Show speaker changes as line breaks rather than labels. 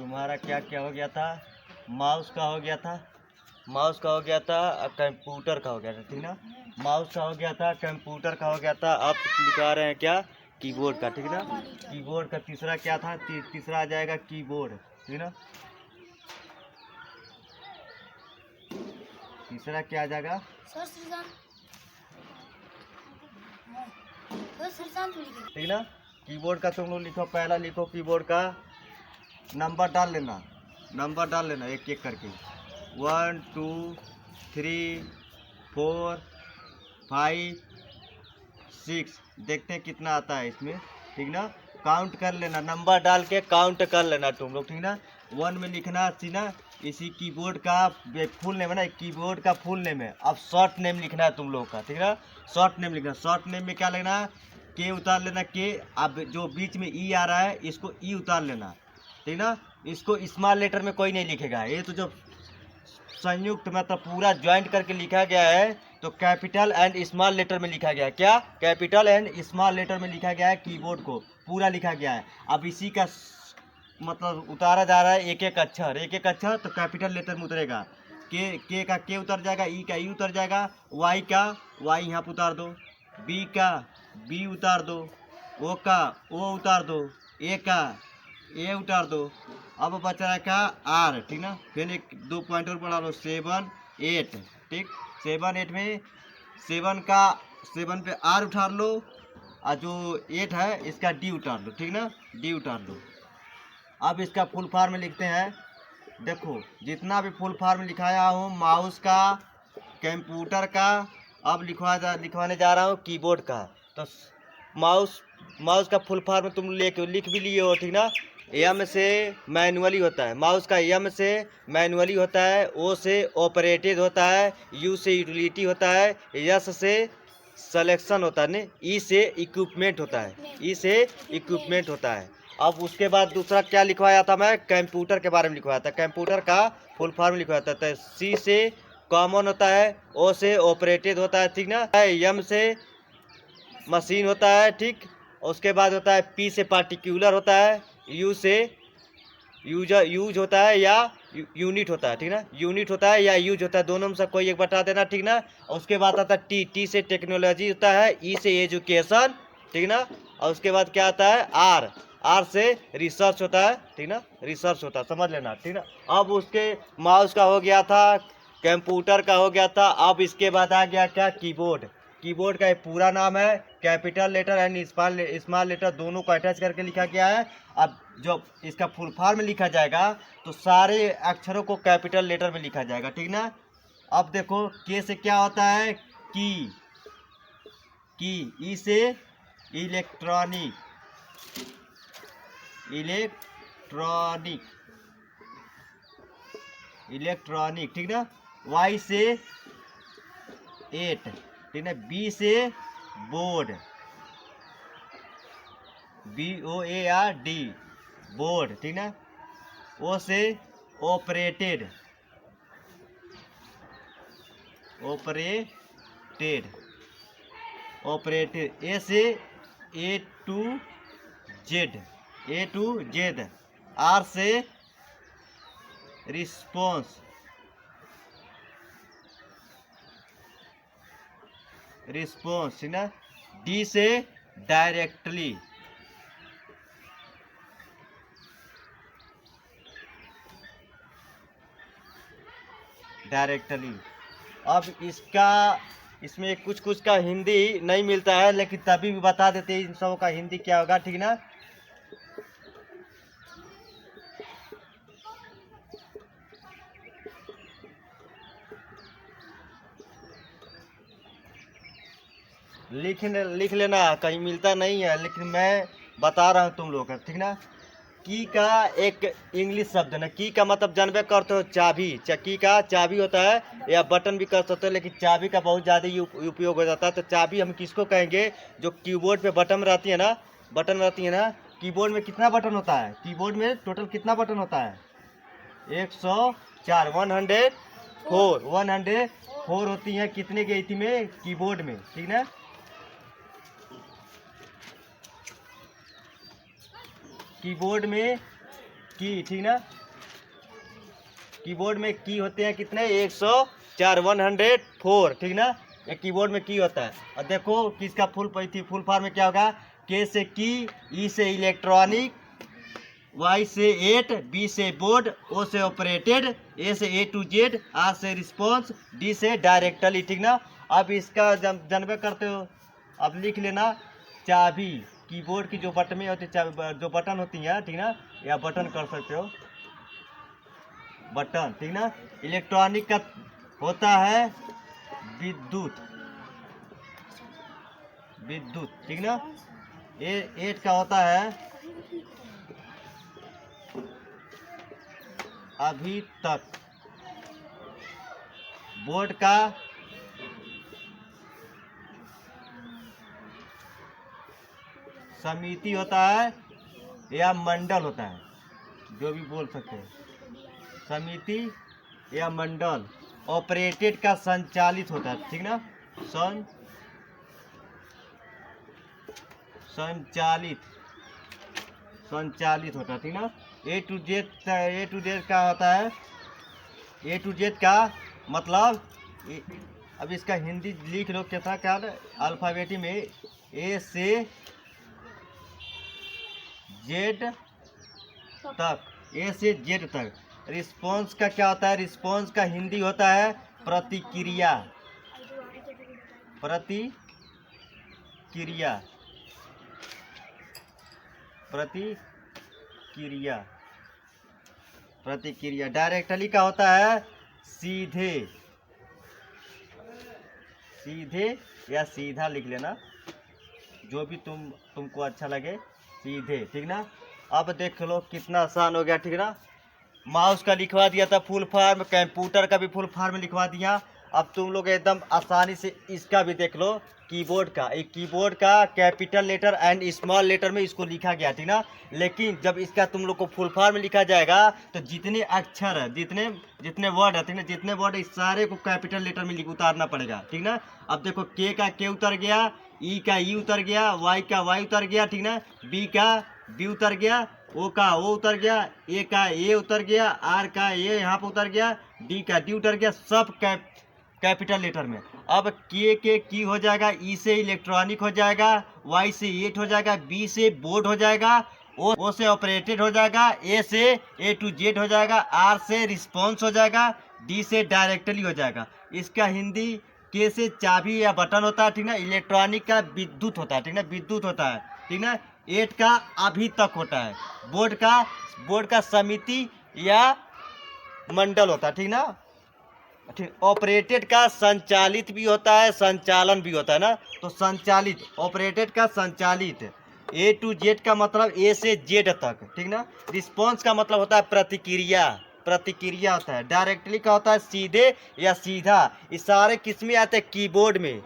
तुम्हारा क्या क्या हो गया था, माउस का हो गया था, माउस का हो गया था, कंप्यूटर का हो गया था, ठीक ना। माउस का हो गया था, कंप्यूटर का हो गया था, अब लिखा रहे हैं क्या, कीबोर्ड का, ठीक ना। कीबोर्ड का तीसरा क्या था, तीसरा आ जाएगा कीबोर्ड, ठीक ना। तीसरा क्या आ जाएगा, ठीक ना। कीबोर्ड का तुम लोग लिखो, पहला लिखो कीबोर्ड का नंबर डाल लेना, नंबर डाल लेना एक एक करके, 1 2 3 4 5 6, देखते हैं कितना आता है इसमें, ठीक ना। काउंट कर लेना, नंबर डाल के काउंट कर लेना तुम लोग, ठीक ना। 1 में लिखना थी ना, इसी कीबोर्ड का फुल नेम है ना, कीबोर्ड का फुल नेम है। अब शॉर्ट नेम लिखना है तुम लोग का, ठीक ना। शॉर्ट नेम लिखना, शॉर्ट नेम में क्या लेना, के उतार लेना, के। अब जो बीच में ई आ रहा है इसको ई उतार लेना, ठीक ना। इसको स्मॉल लेटर में कोई नहीं लिखेगा, ये तो जो संयुक्त मतलब पूरा ज्वाइंट करके लिखा गया है, तो कैपिटल एंड स्मॉल लेटर में लिखा गया है। क्या, कैपिटल एंड स्मॉल लेटर में लिखा गया है, कीबोर्ड को पूरा लिखा गया है। अब इसी का मतलब उतारा जा रहा है एक एक अक्षर, एक एक अक्षर, तो कैपिटल लेटर में उतरेगा। के का के उतर जाएगा, ई का ई उतर जाएगा, वाई का वाई यहाँ पर उतार दो, बी का बी उतार दो, ओ का ओ उतार दो, ए का ए उतार दो। अब बच रहा है क्या, आर, ठीक ना। फिर एक 2 पॉइंट और बढ़ा लो, 7 8, ठीक। 7 8 में 7 पे आर उतार लो, और जो 8 है इसका डी उतार लो, ठीक ना, डी उतार लो। अब इसका फुल फॉर्म लिखते हैं, देखो जितना भी फुल फॉर्म लिखाया हूँ माउस का, कंप्यूटर का, अब लिखवाने जा रहा हूँ कीबोर्ड का। तो माउस का फुल फॉर्म तुम लिख भी लिए हो, ठीक ना। एम से मैनुअली होता है, माउस का एम से मैनुअली होता है, ओ से ऑपरेटेड होता है, यू से यूटिलिटी होता है, एस से सिलेक्शन होता है, ई से इक्विपमेंट होता है, ई से इक्विपमेंट होता है। अब उसके बाद दूसरा क्या लिखवाया था मैं, कंप्यूटर के बारे में लिखवाया था, कंप्यूटर का फुल फॉर्म लिखवाया था। तो सी से कॉमन होता है, ओ से ऑपरेटेड होता है, ठीक ना। एम से मशीन होता है, ठीक। उसके बाद होता है पी से पार्टिकुलर होता है, यू से यूज होता है या यूनिट होता है, ठीक ना। यूनिट होता है या यूज होता है, दोनों में से कोई एक बता देना, ठीक ना। और उसके बाद आता है टी से टेक्नोलॉजी होता है, ई से एजुकेशन, ठीक ना। और उसके बाद क्या आता है, आर से रिसर्च होता है, ठीक ना, रिसर्च होता है, समझ लेना, ठीक ना। अब उसके माउस का हो गया था, कंप्यूटर का हो गया था, अब इसके बाद आ गया क्या, कीबोर्ड। कीबोर्ड का पूरा नाम है, capital letter and small letter दोनों को अटैच करके लिखा गया है। अब जब इसका फुल फॉर्म लिखा जाएगा तो सारे अक्षरों को कैपिटल लेटर में लिखा जाएगा, ठीक ना। अब देखो के से क्या होता है, की, ई से इलेक्ट्रॉनिक, इलेक्ट्रॉनिक, ठीक ना। वाई से 8, ठीक ना। बी से बोर्ड, BOARD, बोर्ड, ठीक ना। ओ से ऑपरेटेड, ए से A to Z, आर से रिस्पॉन्स, ठीक ना। डी से डायरेक्टली, अब इसमें कुछ का हिंदी नहीं मिलता है, लेकिन तभी भी बता देते हैं इन सबों का हिंदी क्या होगा, ठीक ना। लिख लेना, कहीं मिलता नहीं है, लेकिन मैं बता रहा हूँ तुम लोग का, ठीक ना। की का एक इंग्लिश शब्द है ना, की का मतलब जानबे करते हो, चाबी। की का चाबी होता है, या बटन भी कर सकते हो, लेकिन चाबी का बहुत ज़्यादा उपयोग हो जाता है। तो चाबी हम किसको कहेंगे, जो कीबोर्ड पे बटन रहती है ना, कीबोर्ड में कितना बटन होता है, कीबोर्ड में टोटल कितना बटन होता है, 104, 104 होती है कितने के इति में, कीबोर्ड में, ठीक ना। की, ठीक ना। कीबोर्ड में की होते हैं कितने, 104, 104, ठीक ना। एक कीबोर्ड में की होता है। और देखो किसका फुल फॉर्म में क्या होगा, के से की, ई से इलेक्ट्रॉनिक, वाई से 8, बी से बोर्ड, ओ से ऑपरेटेड, ए से ए टू जेड, आर से रिस्पॉन्स, डी से डायरेक्टली, ठीक ना। अब इसका जब जानबे करते हो, अब लिख लेना चाबी, कीबोर्ड की जो बटन में होती है, जो बटन होती है, ठीक ना, या बटन कर सकते हो, बटन, ठीक ना। इलेक्ट्रॉनिक का होता है विद्युत, विद्युत, ठीक ना। 8 का होता है अभी तक, बोर्ड का समिति होता है या मंडल होता है, जो भी बोल सकते हैं, समिति या मंडल। ऑपरेटेड का संचालित होता है, ठीक ना, संचालित होता है, ठीक ना। ए टू जेड का होता है, ए टू जेड का मतलब अब इसका हिंदी लिख लो कैसा, क्या अल्फाबेटी में, ए से जेड तक, ए से जेड तक। रिस्पॉन्स का क्या होता है, रिस्पॉन्स का हिंदी होता है प्रतिक्रिया, प्रतिक्रिया, प्रतिक्रिया, प्रतिक्रिया। डायरेक्टली का होता है सीधे, सीधे या सीधा लिख लेना, जो भी तुमको अच्छा लगे, सीधे, ठीक ना। अब देख लो कितना आसान हो गया, ठीक ना। माउस का लिखवा दिया था फुल फॉर्म, कंप्यूटर का भी फुल फॉर्म लिखवा दिया। अब तुम लोग एकदम आसानी से इसका भी देख लो, कीबोर्ड का, एक कीबोर्ड का capital letter and small letter में इसको लिखा गया, ठीक ना। लेकिन जब इसका तुम लोग को फुल फॉर्म में लिखा जाएगा तो जितने अक्षर है, जितने वर्ड है, ठीक ना, जितने वर्ड है, इस सारे को कैपिटल लेटर में उतारना पड़ेगा, ठीक ना। अब देखो के का के उतर गया, ई का ई उतर गया, वाई का वाई उतर गया, ठीक ना, बी का बी उतर गया, ओ का ओ उतर गया, ए का ए उतर गया, आर का ए यहाँ पे उतर गया, डी का डी उतर गया, सब कैपिटल लेटर में। अब के की हो जाएगा, ई से इलेक्ट्रॉनिक हो जाएगा, वाई से 8 हो जाएगा, बी से बोर्ड हो जाएगा, ओ से ऑपरेटेड हो जाएगा, ए से ए टू जेड हो जाएगा, आर से रिस्पॉन्स हो जाएगा, डी से डायरेक्टली हो जाएगा। इसका हिंदी, के से चाबी या बटन होता है, ठीक ना। इलेक्ट्रॉनिक का विद्युत होता है, ठीक ना, विद्युत होता है, ठीक ना। 8 का अभी तक होता है, बोर्ड का समिति या मंडल होता है, ठीक ना। ठीक, ऑपरेटेड का संचालित भी होता है, संचालन भी होता है ना। तो संचालित, ऑपरेटेड का संचालित, ए टू जेड का मतलब ए से जेड तक, ठीक ना। रिस्पॉन्स का मतलब होता है प्रतिक्रिया, प्रतिक्रिया होता है। डायरेक्टली का होता है सीधे या सीधा। इस सारे किस में आते हैं, कीबोर्ड में।